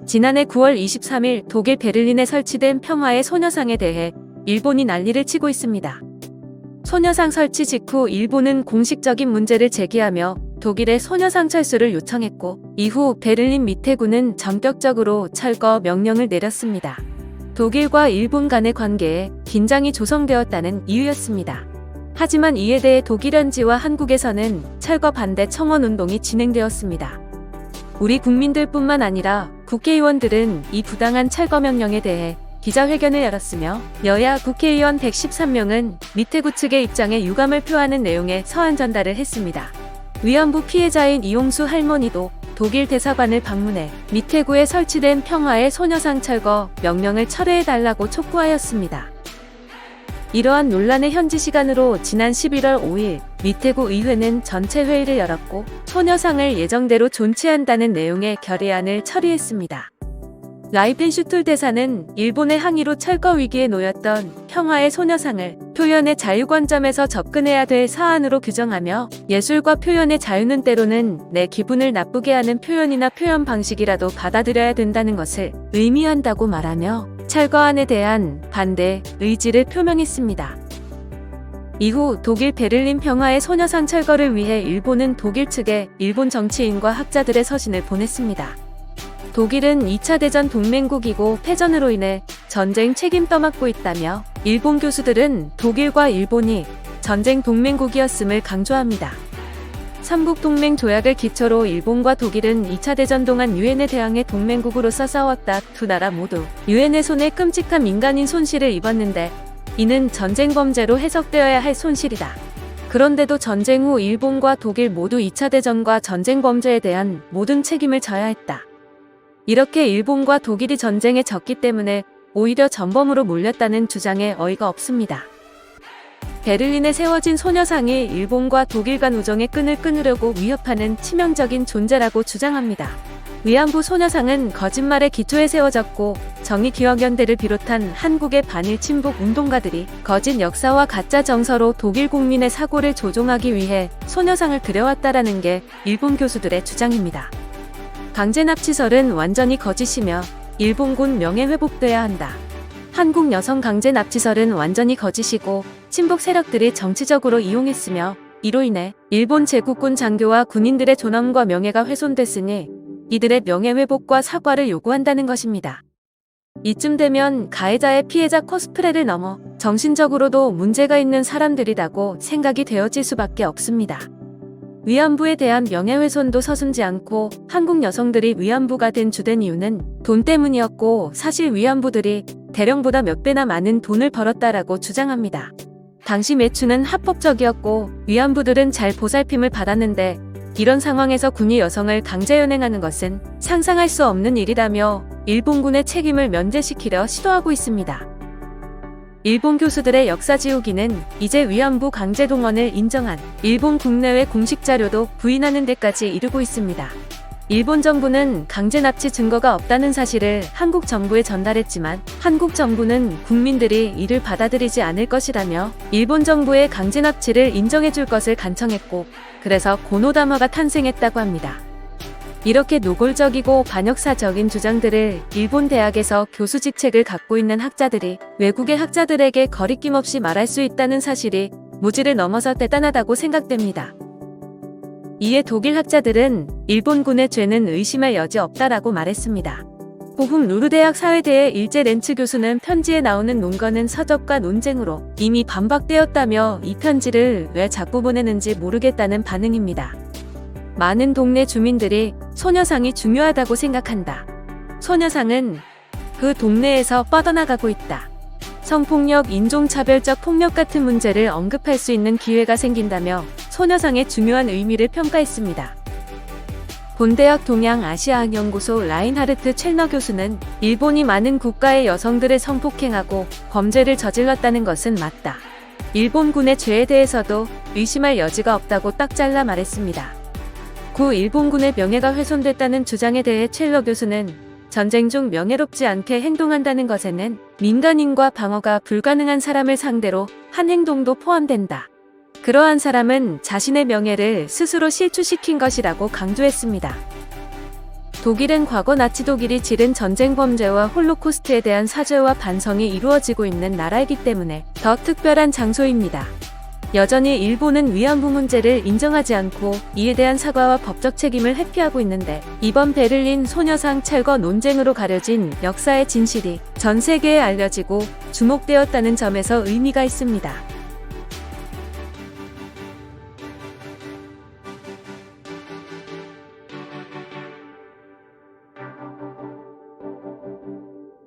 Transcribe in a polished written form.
지난해 9월 23일 독일 베를린에 설치된 평화의 소녀상에 대해 일본이 난리를 치고 있습니다. 소녀상 설치 직후 일본은 공식적인 문제를 제기하며 독일의 소녀상 철수를 요청했고, 이후 베를린 미테구는 전격적으로 철거 명령을 내렸습니다. 독일과 일본 간의 관계에 긴장이 조성되었다는 이유였습니다. 하지만 이에 대해 독일 현지와 한국에서는 철거 반대 청원 운동이 진행되었습니다. 우리 국민들뿐만 아니라 국회의원들은 이 부당한 철거 명령에 대해 기자회견을 열었으며, 여야 국회의원 113명은 미테구 측의 입장에 유감을 표하는 내용의 서한 전달을 했습니다. 위안부 피해자인 이용수 할머니도 독일 대사관을 방문해 미테구에 설치된 평화의 소녀상 철거 명령을 철회해달라고 촉구하였습니다. 이러한 논란의 현지 시간으로 지난 11월 5일 미테구 의회는 전체 회의를 열었고, 소녀상을 예정대로 존치한다는 내용의 결의안을 처리했습니다. 라이펜슈툴 대사는 일본의 항의로 철거 위기에 놓였던 평화의 소녀상을 표현의 자유 관점에서 접근해야 될 사안으로 규정하며, 예술과 표현의 자유는 때로는 내 기분을 나쁘게 하는 표현이나 표현 방식이라도 받아들여야 된다는 것을 의미한다고 말하며 철거안에 대한 반대 의지를 표명했습니다. 이후 독일 베를린 평화의 소녀상 철거를 위해 일본은 독일 측에 일본 정치인과 학자들의 서신을 보냈습니다. 독일은 2차 대전 동맹국이고 패전으로 인해 전쟁 책임 떠맡고 있다며, 일본 교수들은 독일과 일본이 전쟁 동맹국이었음을 강조합니다. 삼국동맹 조약을 기초로 일본과 독일은 2차 대전 동안 유엔에 대항해 동맹국으로서 싸웠다. 두 나라 모두 유엔의 손에 끔찍한 민간인 손실을 입었는데, 이는 전쟁 범죄로 해석되어야 할 손실이다. 그런데도 전쟁 후 일본과 독일 모두 2차 대전과 전쟁 범죄에 대한 모든 책임을 져야 했다. 이렇게 일본과 독일이 전쟁에 졌기 때문에 오히려 전범으로 몰렸다는 주장에 어이가 없습니다. 베를린에 세워진 소녀상이 일본과 독일 간 우정의 끈을 끊으려고 위협하는 치명적인 존재라고 주장합니다. 위안부 소녀상은 거짓말의 기초에 세워졌고, 정의기억연대를 비롯한 한국의 반일 친북 운동가들이 거짓 역사와 가짜 정서로 독일 국민의 사고를 조종하기 위해 소녀상을 들여왔다라는 게 일본 교수들의 주장입니다. 강제납치설은 완전히 거짓이며 일본군 명예회복돼야 한다. 한국 여성 강제납치설은 완전히 거짓이고 친북 세력들이 정치적으로 이용했으며, 이로 인해 일본 제국군 장교와 군인들의 존엄과 명예가 훼손됐으니 이들의 명예회복과 사과를 요구한다는 것입니다. 이쯤 되면 가해자의 피해자 코스프레를 넘어 정신적으로도 문제가 있는 사람들이라고 생각이 되어질 수밖에 없습니다. 위안부에 대한 명예훼손도 서슴지 않고 한국 여성들이 위안부가 된 주된 이유는 돈 때문이었고, 사실 위안부들이 대령보다 몇 배나 많은 돈을 벌었다라고 주장합니다. 당시 매춘은 합법적이었고 위안부들은 잘 보살핌을 받았는데, 이런 상황에서 군이 여성을 강제 연행하는 것은 상상할 수 없는 일이라며 일본군의 책임을 면제시키려 시도하고 있습니다. 일본 교수들의 역사 지우기는 이제 위안부 강제 동원을 인정한 일본 국내외 공식 자료도 부인하는 데까지 이르고 있습니다. 일본 정부는 강제 납치 증거가 없다는 사실을 한국 정부에 전달했지만, 한국 정부는 국민들이 이를 받아들이지 않을 것이라며 일본 정부의 강제 납치를 인정해줄 것을 간청했고, 그래서 고노다마가 탄생했다고 합니다. 이렇게 노골적이고 반역사적인 주장들을 일본 대학에서 교수 직책을 갖고 있는 학자들이 외국의 학자들에게 거리낌 없이 말할 수 있다는 사실이 무지를 넘어서 대단하다고 생각됩니다. 이에 독일 학자들은 일본군의 죄는 의심할 여지 없다라고 말했습니다. 보훔 루르대학 사회대의 일제 렌츠 교수는 편지에 나오는 논거는 서적과 논쟁으로 이미 반박되었다며 이 편지를 왜 자꾸 보내는지 모르겠다는 반응입니다. 많은 동네 주민들이 소녀상이 중요하다고 생각한다. 소녀상은 그 동네에서 뻗어나가고 있다. 성폭력, 인종차별적 폭력 같은 문제를 언급할 수 있는 기회가 생긴다며 소녀상의 중요한 의미를 평가했습니다. 본대학 동양아시아학연구소 라인하르트 첼너 교수는 일본이 많은 국가의 여성들을 성폭행하고 범죄를 저질렀다는 것은 맞다. 일본군의 죄에 대해서도 의심할 여지가 없다고 딱 잘라 말했습니다. 구 일본군의 명예가 훼손됐다는 주장에 대해 첼러 교수는 전쟁 중 명예롭지 않게 행동한다는 것에는 민간인과 방어가 불가능한 사람을 상대로 한 행동도 포함된다. 그러한 사람은 자신의 명예를 스스로 실추시킨 것이라고 강조했습니다. 독일은 과거 나치 독일이 지른 전쟁 범죄와 홀로코스트에 대한 사죄와 반성이 이루어지고 있는 나라이기 때문에 더 특별한 장소입니다. 여전히 일본은 위안부 문제를 인정하지 않고 이에 대한 사과와 법적 책임을 회피하고 있는데, 이번 베를린 소녀상 철거 논쟁으로 가려진 역사의 진실이 전 세계에 알려지고 주목되었다는 점에서 의미가 있습니다.